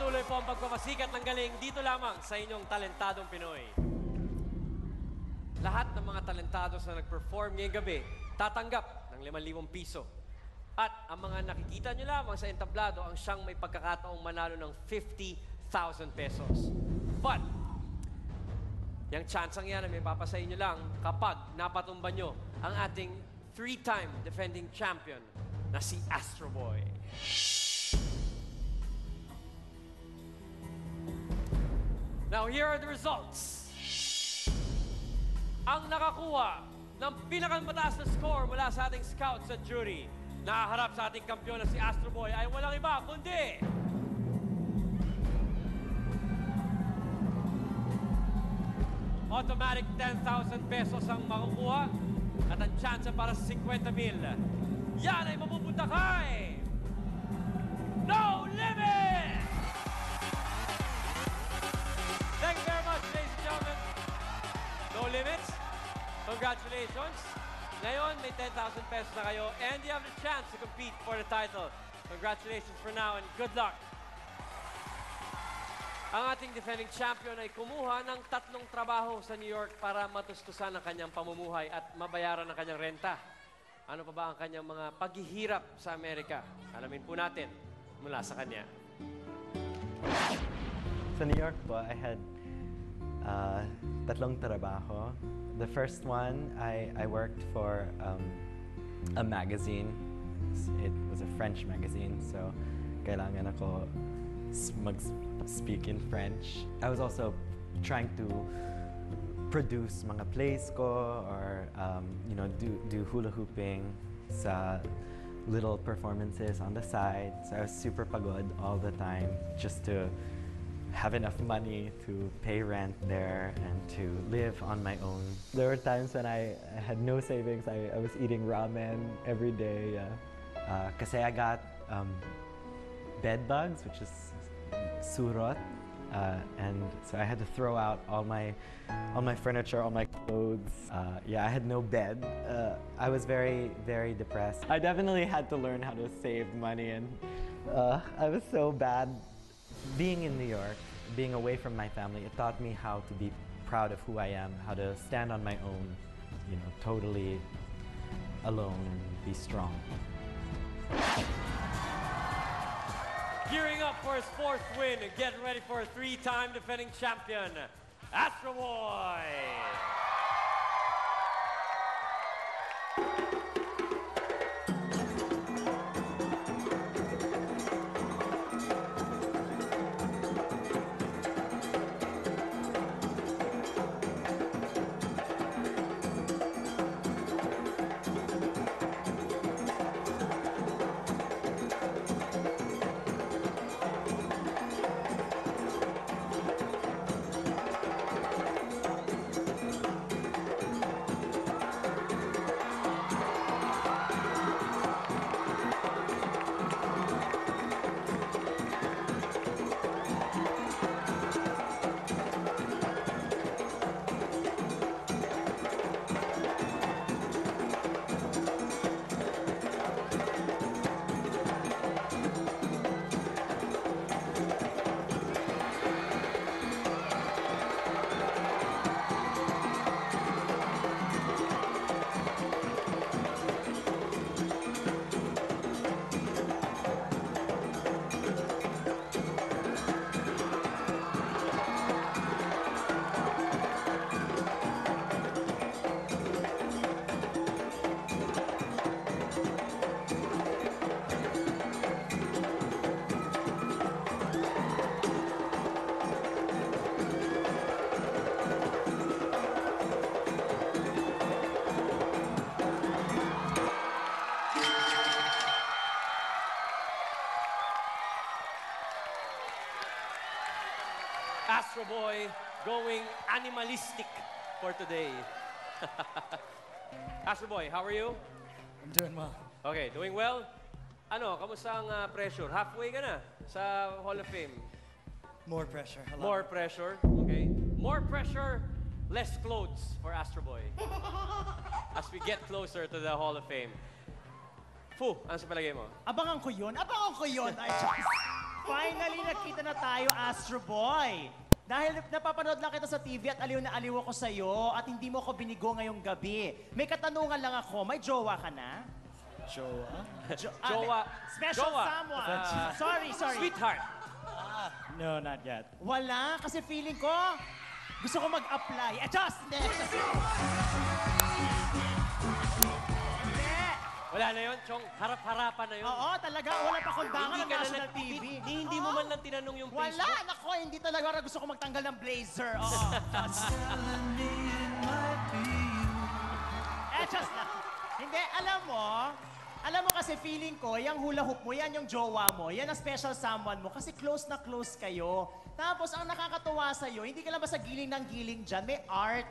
Patuloy po ang pagpapasikat ng galing dito lamang sa inyong talentadong Pinoy. Lahat ng mga talentados na nag-perform ngayong gabi, tatanggap ng 5,000 piso. At ang mga nakikita nyo lamang sa entablado ang siyang may pagkakataong manalo ng 50,000 pesos. But, yung tsansang yan na may papasa inyo lang kapag napatumba nyo ang ating 3-time defending champion na si Astro Boy. Now, here are the results. Ang nakakuha ng pinakamataas na score mula sa ating scouts at jury na harap sa ating kampiyon na si Astro Boy ay walang iba kundi automatic 10,000 pesos ang makukuha at ang chance para sa 50,000. Yan ay mapupunta kay No Limit! Thank you very much, ladies and gentlemen. No Limits, congratulations. Ngayon, may 10,000 pesos na kayo and you have the chance to compete for the title. Congratulations for now and good luck. Ang ating defending champion ay kumuha ng 3 trabaho sa New York para matustusan ang kanyang pamumuhay at mabayaran ang kanyang renta. Ano pa ba ang kanyang mga paghihirap sa Amerika? Alamin po natin mula sa kanya. Sa New York po, I had 3 trabaho. The first one, I worked for a magazine. It was a French magazine, so kailangan ako mag-speak in French. I was also trying to produce mga plays ko or you know, do hula hooping sa little performances on the side. So I was super pagod all the time just to have enough money to pay rent there and to live on my own. There were times when I had no savings. I was eating ramen every day. Kasi I got bed bugs, which is surot, and so I had to throw out all my furniture, all my clothes. Yeah, I had no bed. I was very, very depressed. I definitely had to learn how to save money, and I was so bad. Being in New York, being away from my family, it taught me how to be proud of who I am, how to stand on my own, you know, totally alone and be strong. Gearing up for his 4th win and getting ready for a 3-time defending champion, Astro Boy! Astro Boy going animalistic for today. Astro Boy, how are you? I'm doing well. Okay, doing well? Ano, kamusta ang pressure? Halfway ka na sa Hall of Fame. More pressure. More pressure, okay. More pressure, less clothes for Astro Boy. As we get closer to the Hall of Fame. Fu, ano sa palagay mo? Abangan ko yun. Abangan ko yun. Ay, Finally, nakita na tayo, Astro Boy. Dahil napapanood lang kita sa TV at aliw na aliw ako sa'yo at hindi mo ako binigo ngayong gabi. May katanungan lang ako, may jowa ka na? Jowa? Jowa. Special Jowa. someone. Sorry. Sweetheart. No, not yet. Wala, kasi feeling ko, gusto ko mag-apply. Just! Hindi. Wala na yun, Chong. Harap-harapan na yun. Oo, talaga. Wala pa kondangan ng national TV. Hindi mo man lang tinanong yung Wala, Facebook. nako, hindi talaga gusto ko magtanggal ng blazer. Oo. Just lang. Hindi, alam mo kasi feeling ko, yung hula hoop mo, yan yung jowa mo, yan ang special someone mo, kasi close na close kayo. Tapos, ang nakakatuwa sa'yo, hindi ka lang basta giling ng giling dyan, may art.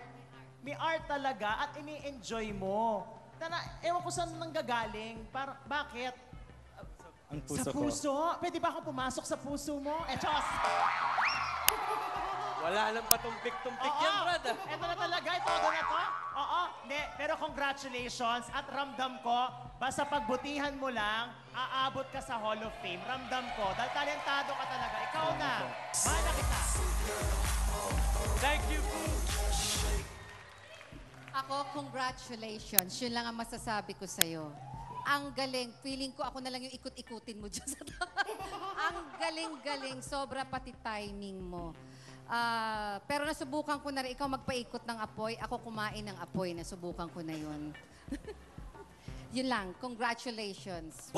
May art talaga at ini-enjoy mo. Ewan ko saan nanggagaling. Bakit? Ang puso Sa ko. puso? Pwede ba akong pumasok sa puso mo? Chos! Wala lang patumpik-tumpik yan, Brad. Ito na talaga, ito na to. Oo, hindi. Pero congratulations at ramdam ko, basta pagbutihan mo lang, aabot ka sa Hall of Fame. Ramdam ko, dahil talentado ka talaga. Ikaw na. Mahal na kita. Thank you, Boo. Ako, congratulations. Yun lang ang masasabi ko sa'yo. Ang galing. Feeling ko ako na lang yung ikut-ikutin mo dyan sa Ang galing-galing. Sobra pati timing mo. Pero nasubukan ko na rin. Ikaw magpaikot ng apoy. Ako kumain ng apoy. Nasubukan ko na yun. Yun lang. Congratulations.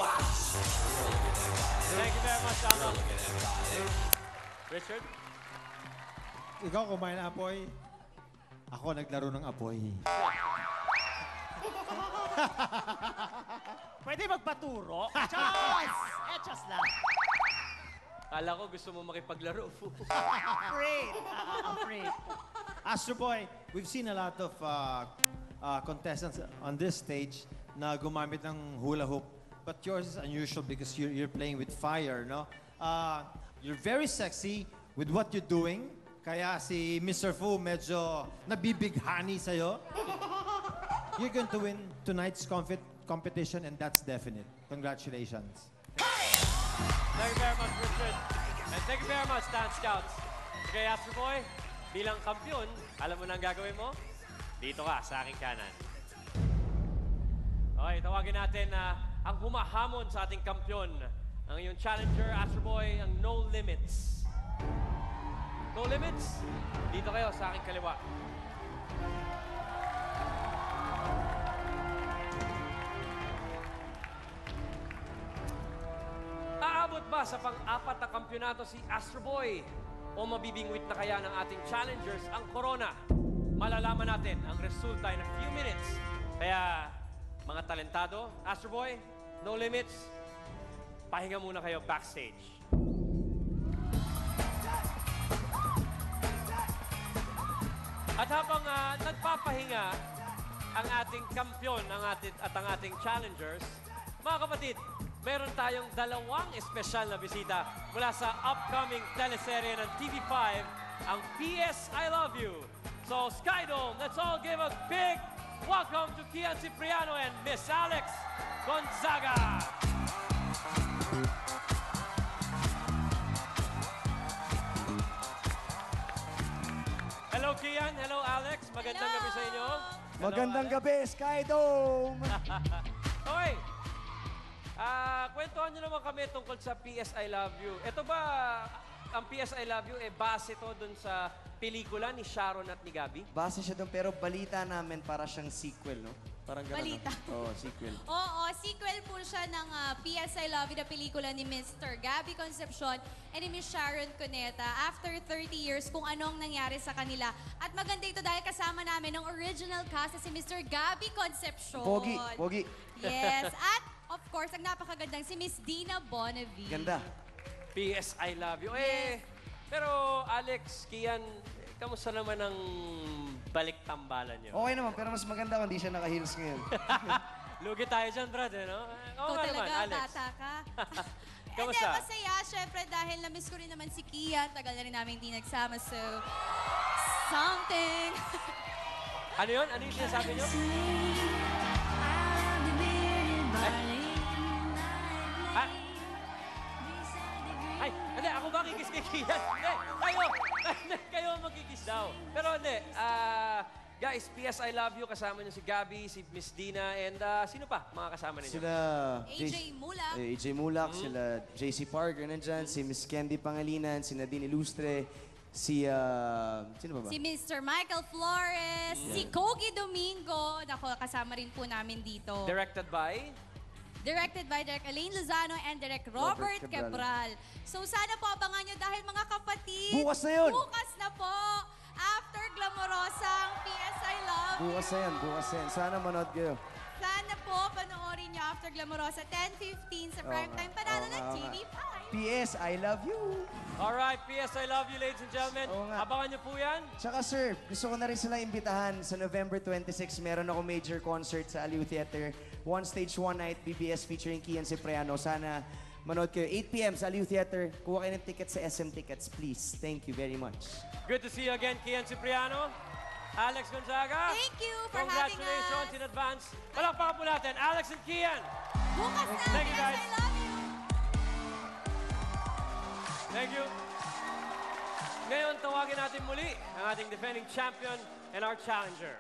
Thank you very much, Ama. Richard? Ikaw kumain ng apoy, ako naglaro ng apoy. Pwede magpaturo? Chos! Chos lang. Kala ko gusto mo makipaglaro, Fu. Afraid. I'm afraid. Astro Boy, we've seen a lot of contestants on this stage na gumamit ng hula hoop. But yours is unusual because you're playing with fire, no? You're very sexy with what you're doing. Kaya si Mr. Fu medyo nabibighani sa'yo. You're going to win tonight's competition and that's definite. Congratulations. Thank you very much, Richard. And thank you very much, Dance Scouts. Okay, Astro Boy, bilang kampiyon, alam mo na ang gagawin mo? Dito ka, sa aking kanan. Okay, tawagin natin na ang humahamon sa ating kampiyon. Ang iyong challenger, Astro Boy, ang No Limits. No Limits, dito kayo sa aking kaliwa. Aabot ba sa pang-apat na kampyonato si Astro Boy? O mabibingwit na kaya ng ating challengers ang corona? Malalaman natin ang resulta in a few minutes. Kaya, mga talentado, Astro Boy, No Limits, pahinga muna kayo backstage. At habang nagpapahinga ang ating kampyon at ang ating challengers, mga kapatid, meron tayong dalawang espesyal na bisita mula sa upcoming teleserye ng TV5, ang PS I Love You. So, Skydome, let's all give a big welcome to Kian Cipriano and Miss Alex Gonzaga. Hello, Kian. Hello, Alex. Magandang gabi sa inyo. Hello, Magandang Alex. gabi, Skydome! Okay. Kwentuhan nyo naman kami tungkol sa PS I Love You. Ito ba, ang PS I Love You, base to dun sa pelikula ni Sharon at ni Gabby? Base siya doon, pero balita namin para siyang sequel, no? Parang ganun. Balita. Oo, sequel. Oo, sequel po siya ng PS I Love You, the pelikula ni Mr. Gabby Concepcion and ni Miss Sharon Cuneta after 30 years kung anong nangyari sa kanila. At maganda ito dahil kasama namin ng original cast na si Mr. Gabby Concepcion. Pogi. Yes. At of course, ang napakagandang si Miss Dina Bonavie. Ganda. PS I Love You. Pero Alex, Kian, kamusta naman ang balik tambalan nyo? Okay naman, pero mas maganda kung di siya naka-heels ngayon. Lugi tayo dyan, Brad, no? Oo Ikaw nga naman, talaga, Alex. bata ka. Kamusta? Hindi, masaya. Siyempre, dahil na-miss ko rin naman si Kian. Tagal na rin namin hindi nagsama, so... Something. Ano yun? Ano yung sinasabi nyo? Ay! magkikiss kay Kian. Hindi, kayo ang magkikiss daw. Pero hindi, guys, PS I Love You, kasama niyo si Gabby, si Miss Dina, and sino pa mga kasama ninyo? Sila... AJ Mulak. AJ Mulak, sila JC Parker nandyan, si Miss Candy Pangalinan, si Nadine Ilustre, si... sino ba ba? Si Mr. Michael Flores, si Kogi Domingo. Nako, kasama rin po namin dito. Directed by? Directed by Direk Elaine Lozano and Direk Robert Robert Cabral. Cabral. So sana po abangan nyo dahil mga kapatid, Bukas na yun! Bukas na po! After Glamorosang PS I Love You. Bukas na yan. Sana manood kayo. Sana po panoorin nyo After Glamorosa 10:15 sa primetime panalo ng TV5. PS, I love you! Alright, PS I Love You, ladies and gentlemen. Oo nga. Abangan niyo po yan. Tsaka sir, gusto ko na rin sila imbitahan sa November 26. Meron ako major concert sa Aliw Theater. One stage, one night, BBS featuring Kian Cipriano. Sana manood kayo. 8 p.m. sa Aliw Theater. Kuha kayo ng tickets sa SM Tickets, please. Thank you very much. Good to see you again, Kian Cipriano. Alex Gonzaga. Thank you for having Congratulations us. in advance. Palakpakan po natin, Alex and Kian. Bukas na, Thank you, PS guys. I Love You. Thank you. Ngayon, tawagin natin muli ang ating defending champion and our challenger.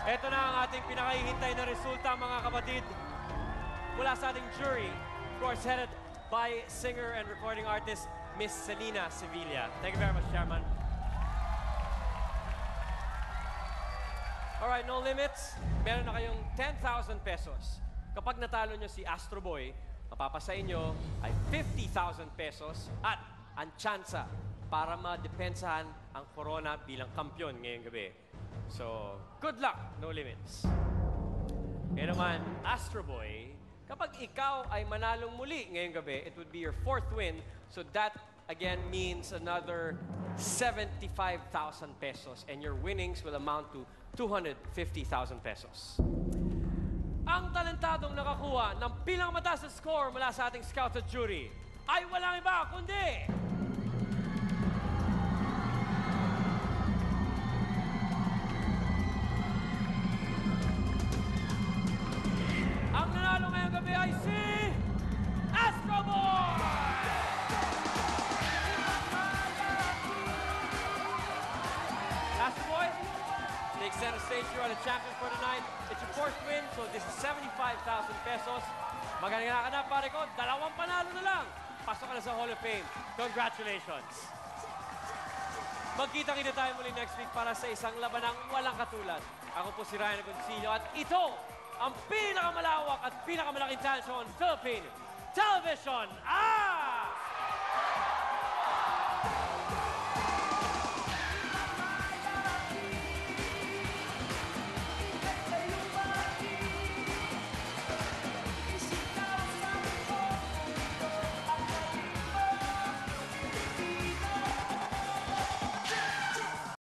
Ito na ang ating pinakahihintay na resulta, mga kapatid. Mula sa ating jury, of course, headed by singer and recording artist, Miss Selena Sevilla. Thank you very much, Chairman. Alright, no limits. Meron na kayong 10,000 pesos. Kapag natalo nyo si Astro Boy, mapapasa inyo ay 50,000 pesos at ang tsansa para madepensahan ang Corona bilang kampiyon ngayong gabi. So, good luck, no limits. Kaya naman, Astro Boy, kapag ikaw ay manalong muli ngayong gabi, it would be your 4th win. So that, again, means another 75,000 pesos. And your winnings will amount to 250,000 pesos. Ang talentadong nakakuha ng pinakamataas na score mula sa ating scouts at jury ay walang iba kundi... Ang nanalo ngayong gabi ay si... Astro Boy! Astro Boy, take center stage. You are the champion for tonight. It's your 4th win, so this is 75,000 pesos. Magaling ka na, pare ko. 2 panalo na lang. Pasok ka na sa Hall of Fame. Congratulations. Magkita-kita tayo muli next week para sa isang labanang walang katulad. Ako po si Ryan Agoncillo at ito ang pinakamalawak at pinakamalaking talent show on Philippine Television.